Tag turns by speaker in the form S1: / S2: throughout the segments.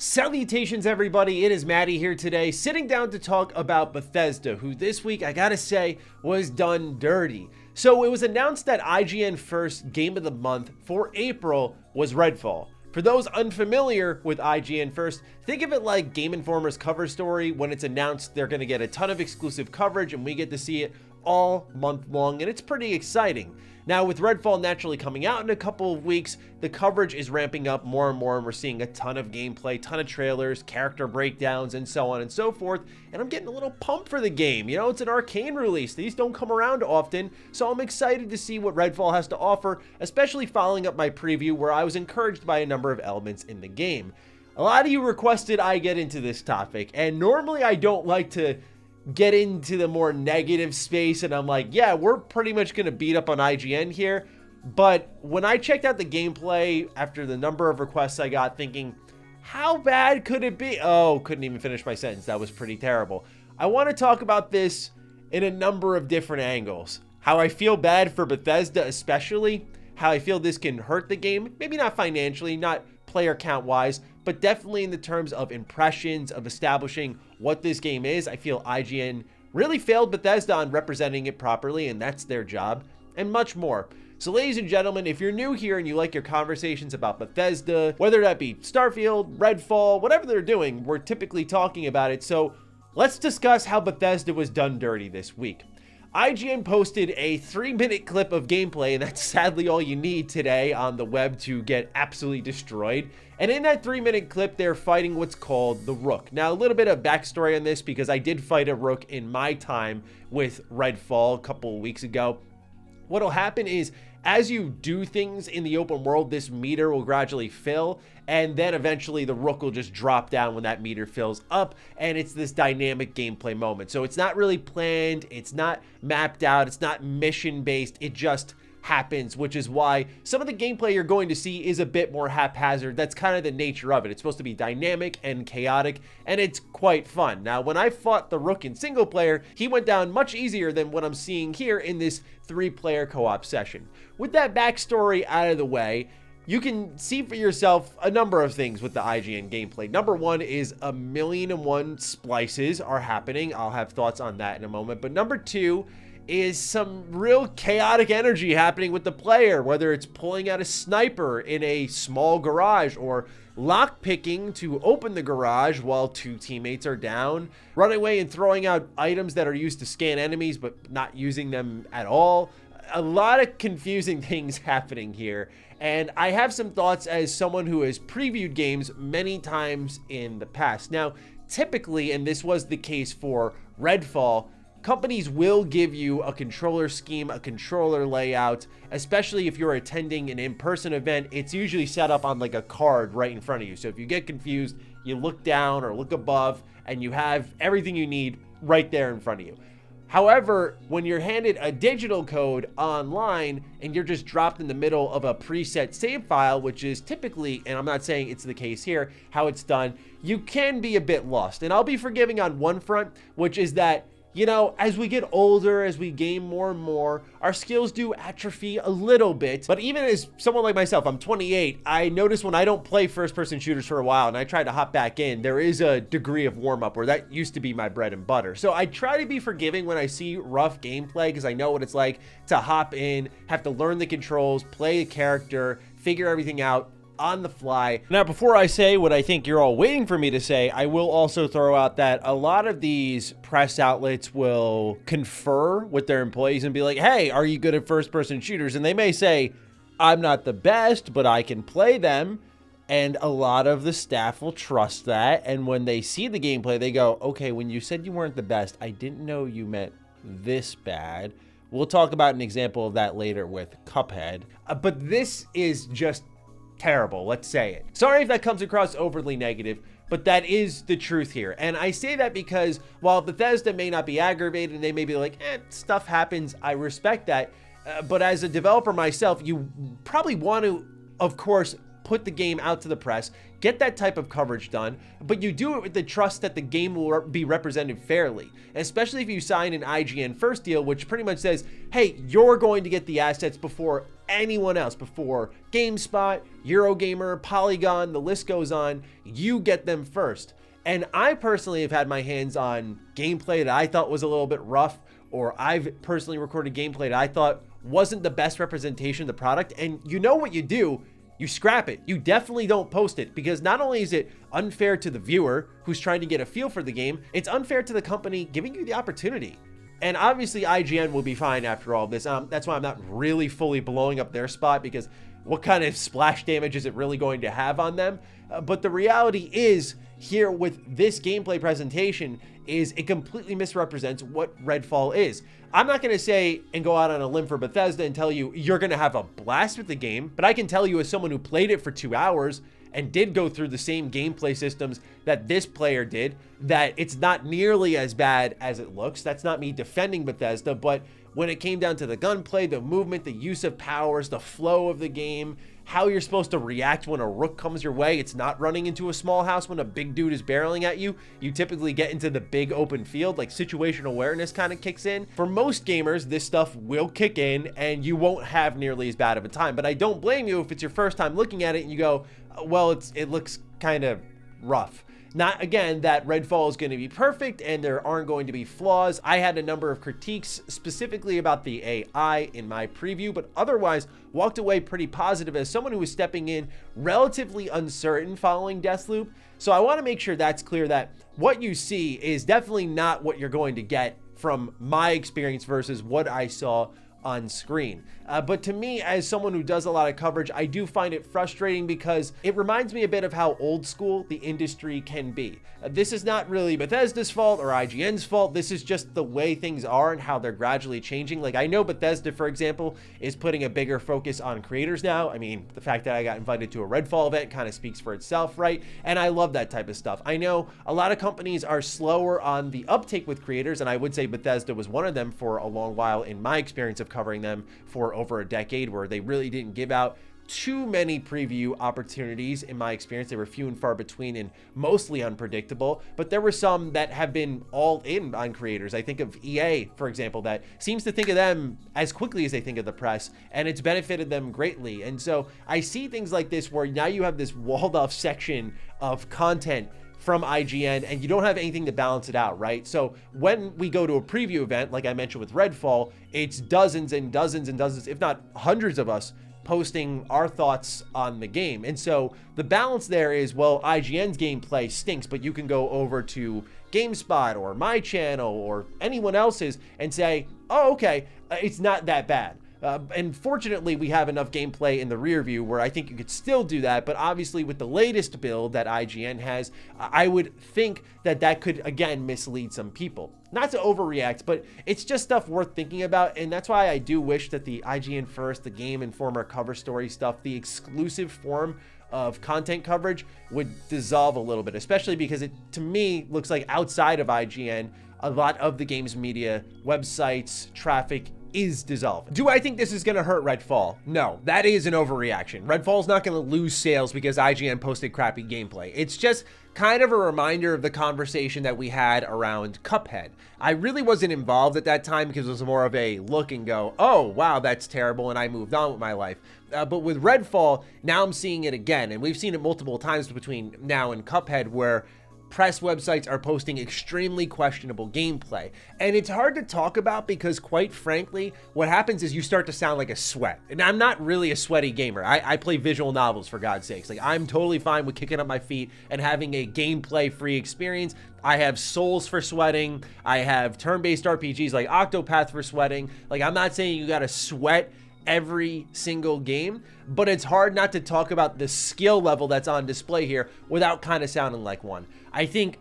S1: Salutations everybody, it is Matty here today, sitting down to talk about Bethesda, who this week, I gotta say, was done dirty. So it was announced that IGN first game of the month for April was Redfall. For those unfamiliar with IGN first, think of it like Game Informer's cover story. When it's announced, they're gonna get a ton of exclusive coverage and we get to see it all month long, and it's pretty exciting. Now, with Redfall naturally coming out in a couple of weeks, the coverage is ramping up more and more, and we're seeing a ton of gameplay, ton of trailers, character breakdowns, and so on and so forth, and I'm getting a little pumped for the game. You know, it's an Arcane release. These don't come around often, so I'm excited to see what Redfall has to offer, especially following up my preview where I was encouraged by a number of elements in the game. A lot of you requested I get into this topic, and normally I don't like to get into the more negative space, and I'm like, yeah, we're pretty much gonna beat up on IGN here. But when I checked out the gameplay after the number of requests I got, thinking, how bad could it be? Oh, couldn't even finish my sentence. That was pretty terrible. I want to talk about this in a number of different angles. How I feel bad for Bethesda especially, how I feel this can hurt the game, maybe not financially, not player count wise, but definitely in the terms of impressions, of establishing what this game is. I feel IGN really failed Bethesda on representing it properly, and that's their job, and much more. So ladies and gentlemen, if you're new here and you like your conversations about Bethesda, whether that be Starfield, Redfall, whatever they're doing, we're typically talking about it. So let's discuss how Bethesda was done dirty this week. IGN posted a 3-minute clip of gameplay, and that's sadly all you need today on the web to get absolutely destroyed. And in that 3-minute clip, they're fighting what's called the Rook. Now, a little bit of backstory on this, because I did fight a Rook in my time with Redfall a couple of weeks ago. What'll happen is, as you do things in the open world, this meter will gradually fill, and then eventually the Rook will just drop down when that meter fills up, and it's this dynamic gameplay moment. So it's not really planned, it's not mapped out, it's not mission-based, it just happens, which is why some of the gameplay you're going to see is a bit more haphazard. That's kind of the nature of it. It's supposed to be dynamic and chaotic, and it's quite fun. Now, when I fought the Rook in single player, he went down much easier than what I'm seeing here in this 3-player co-op session. With that backstory out of the way, you can see for yourself a number of things with the IGN gameplay. Number one is 1,000,001 splices are happening. I'll have thoughts on that in a moment. But number two is some real chaotic energy happening with the player, whether it's pulling out a sniper in a small garage or lockpicking to open the garage while two teammates are down, running away and throwing out items that are used to scan enemies but not using them at all. A lot of confusing things happening here, and I have some thoughts as someone who has previewed games many times in the past. Now, typically, and this was the case for Redfall, companies will give you a controller scheme, a controller layout, especially if you're attending an in-person event. It's usually set up on like a card right in front of you. So if you get confused, you look down or look above and you have everything you need right there in front of you. However, when you're handed a digital code online and you're just dropped in the middle of a preset save file, which is typically, and I'm not saying it's the case here, how it's done, you can be a bit lost. And I'll be forgiving on one front, which is that, you know, as we get older, as we game more and more, our skills do atrophy a little bit. But even as someone like myself, I'm 28, I notice when I don't play first-person shooters for a while and I try to hop back in, there is a degree of warm-up where that used to be my bread and butter. So I try to be forgiving when I see rough gameplay, because I know what it's like to hop in, have to learn the controls, play a character, figure everything out on the fly. Now, before I say what I think you're all waiting for me to say, I will also throw out that a lot of these press outlets will confer with their employees and be like, hey, are you good at first-person shooters? And they may say, I'm not the best, but I can play them. And a lot of the staff will trust that. And when they see the gameplay, they go, okay, when you said you weren't the best, I didn't know you meant this bad. We'll talk about an example of that later with Cuphead. But this is just terrible, let's say it. Sorry if that comes across overly negative, but that is the truth here. And I say that because while Bethesda may not be aggravated, and they may be like, stuff happens, I respect that. But as a developer myself, you probably want to, of course, put the game out to the press, get that type of coverage done, but you do it with the trust that the game will be represented fairly, especially if you sign an IGN first deal, which pretty much says, hey, you're going to get the assets before anyone else before GameSpot, Eurogamer, Polygon, the list goes on. You get them first. And I personally have had my hands on gameplay that I thought was a little bit rough, or I've personally recorded gameplay that I thought wasn't the best representation of the product. And you know what you do? You scrap it. You definitely don't post it, because not only is it unfair to the viewer who's trying to get a feel for the game, it's unfair to the company giving you the opportunity. And obviously IGN will be fine after all this. That's why I'm not really fully blowing up their spot, because what kind of splash damage is it really going to have on them? But the reality is, here with this gameplay presentation, is it completely misrepresents what Redfall is. I'm not going to say and go out on a limb for Bethesda and tell you you're going to have a blast with the game, but I can tell you as someone who played it for 2 hours and did go through the same gameplay systems that this player did, that it's not nearly as bad as it looks. That's not me defending Bethesda, but when it came down to the gunplay, the movement, the use of powers, the flow of the game, how you're supposed to react when a rook comes your way. It's not running into a small house when a big dude is barreling at you. You typically get into the big open field, like situational awareness kind of kicks in. For most gamers, this stuff will kick in and you won't have nearly as bad of a time. But I don't blame you if it's your first time looking at it and you go, well, it looks kind of rough. Not, again, that Redfall is going to be perfect and there aren't going to be flaws. I had a number of critiques specifically about the AI in my preview, but otherwise walked away pretty positive as someone who was stepping in relatively uncertain following Deathloop. So I want to make sure that's clear, that what you see is definitely not what you're going to get from my experience versus what I saw on screen. But to me, as someone who does a lot of coverage, I do find it frustrating because it reminds me a bit of how old school the industry can be. This is not really Bethesda's fault or IGN's fault. This is just the way things are and how they're gradually changing. Like, I know Bethesda, for example, is putting a bigger focus on creators now. I mean, the fact that I got invited to a Redfall event kind of speaks for itself, right? And I love that type of stuff. I know a lot of companies are slower on the uptake with creators, and I would say Bethesda was one of them for a long while in my experience of covering them for over a decade, where they really didn't give out too many preview opportunities. In my experience, they were few and far between and mostly unpredictable, but there were some that have been all in on creators. I think of EA, for example, that seems to think of them as quickly as they think of the press, and it's benefited them greatly. And so I see things like this where now you have this walled off section of content from IGN and you don't have anything to balance it out, right? So when we go to a preview event, like I mentioned with Redfall, it's dozens and dozens and dozens, if not hundreds of us posting our thoughts on the game. And so the balance there is, well, IGN's gameplay stinks, but you can go over to GameSpot or my channel or anyone else's and say, oh, okay, it's not that bad. And fortunately, we have enough gameplay in the rear view where I think you could still do that. But obviously, with the latest build that IGN has, I would think that that could, again, mislead some people. Not to overreact, but it's just stuff worth thinking about. And that's why I do wish that the IGN First, the Game Informer cover story stuff, the exclusive form of content coverage would dissolve a little bit, especially because it, to me, looks like outside of IGN, a lot of the game's media, websites, traffic is dissolving. Do I think this is going to hurt Redfall? No, that is an overreaction. Redfall's not going to lose sales because IGN posted crappy gameplay. It's just kind of a reminder of the conversation that we had around Cuphead. I really wasn't involved at that time because it was more of a look and go, oh, wow, that's terrible, and I moved on with my life. But with Redfall, now I'm seeing it again, and we've seen it multiple times between now and Cuphead where press websites are posting extremely questionable gameplay. And it's hard to talk about because, quite frankly, what happens is you start to sound like a sweat. And I'm not really a sweaty gamer. I play visual novels, for God's sakes. Like, I'm totally fine with kicking up my feet and having a gameplay-free experience. I have Souls for sweating. I have turn-based RPGs like Octopath for sweating. Like, I'm not saying you gotta sweat every single game, but it's hard not to talk about the skill level that's on display here without kind of sounding like one. I think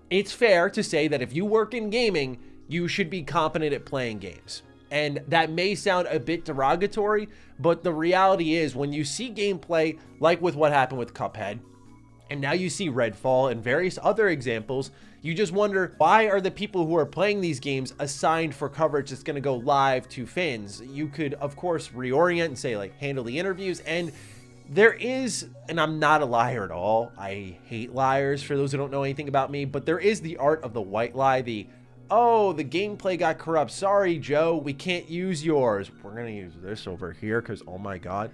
S1: it's fair to say that if you work in gaming, you should be competent at playing games. And that may sound a bit derogatory, but the reality is when you see gameplay like with what happened with Cuphead, and now you see Redfall and various other examples, you just wonder, why are the people who are playing these games assigned for coverage that's going to go live to fans? You could, of course, reorient and say, like, handle the interviews. And there is, and I'm not a liar at all, I hate liars for those who don't know anything about me, but there is the art of the white lie, the, oh, the gameplay got corrupt. Sorry, Joe, we can't use yours. We're going to use this over here because, oh my God.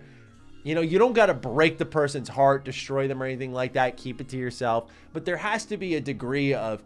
S1: You know, you don't got to break the person's heart, destroy them or anything like that. Keep it to yourself. But there has to be a degree of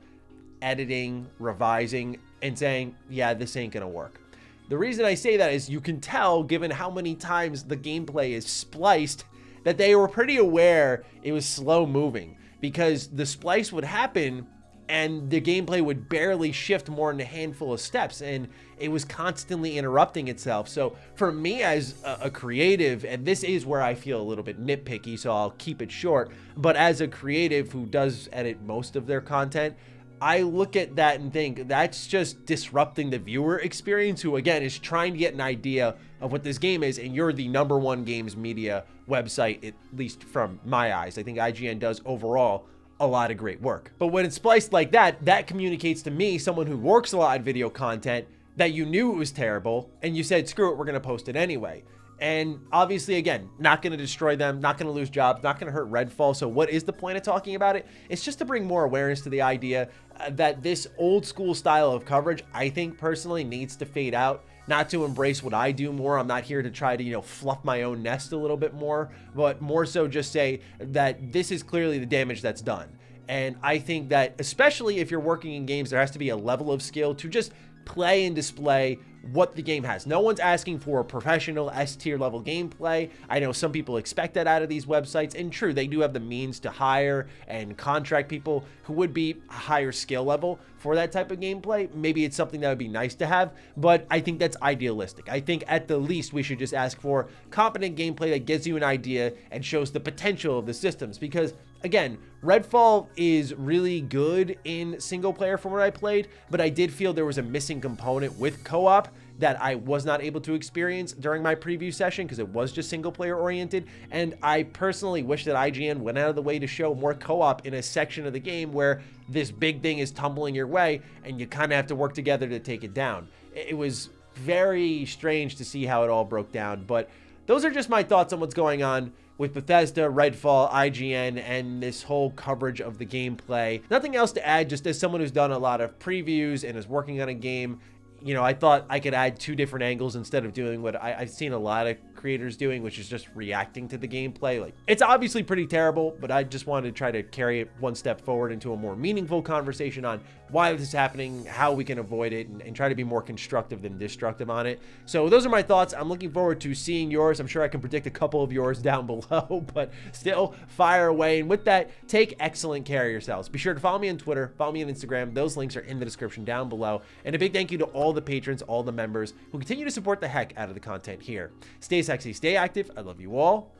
S1: editing, revising, and saying, yeah, this ain't going to work. The reason I say that is you can tell, given how many times the gameplay is spliced, that they were pretty aware it was slow moving, because the splice would happen and the gameplay would barely shift more than a handful of steps, and it was constantly interrupting itself. So for me as a creative, and this is where I feel a little bit nitpicky, so I'll keep it short, but as a creative who does edit most of their content, I look at that and think that's just disrupting the viewer experience, who again is trying to get an idea of what this game is, and you're the #1 games media website, at least from my eyes. I think IGN does overall a lot of great work. But when it's spliced like that, that communicates to me, someone who works a lot in video content, that you knew it was terrible and you said, screw it, we're going to post it anyway. And obviously, again, not going to destroy them, not going to lose jobs, not going to hurt Redfall. So what is the point of talking about it? It's just to bring more awareness to the idea that this old school style of coverage, I think personally, needs to fade out. Not to embrace what I do more. I'm not here to try to, fluff my own nest a little bit more, but more so just say that this is clearly the damage that's done. And I think that especially if you're working in games, there has to be a level of skill to just play and display what the game has. No one's asking for a professional S-tier level gameplay. I know some people expect that out of these websites, and true, they do have the means to hire and contract people who would be a higher skill level for that type of gameplay. Maybe it's something that would be nice to have, but I think that's idealistic. I think at the least we should just ask for competent gameplay that gives you an idea and shows the potential of the systems, because again, Redfall is really good in single player from what I played, but I did feel there was a missing component with co-op that I was not able to experience during my preview session because it was just single player oriented. And I personally wish that IGN went out of the way to show more co-op in a section of the game where this big thing is tumbling your way and you kind of have to work together to take it down. It was very strange to see how it all broke down, but those are just my thoughts on what's going on with Bethesda, Redfall, IGN, and this whole coverage of the gameplay. Nothing else to add, just as someone who's done a lot of previews and is working on a game, I thought I could add 2 different angles instead of doing what I've seen a lot of creators doing, which is just reacting to the gameplay. Like, it's obviously pretty terrible, but I just wanted to try to carry it one step forward into a more meaningful conversation on why this is happening, how we can avoid it, and try to be more constructive than destructive on it. So those are my thoughts. I'm looking forward to seeing yours. I'm sure I can predict a couple of yours down below, but still, fire away. And with that, take excellent care of yourselves. Be sure to follow me on Twitter, follow me on Instagram. Those links are in the description down below. And a big thank you to all the patrons, all the members who continue to support the heck out of the content here. Stay sexy, stay active. I love you all.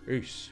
S1: Peace.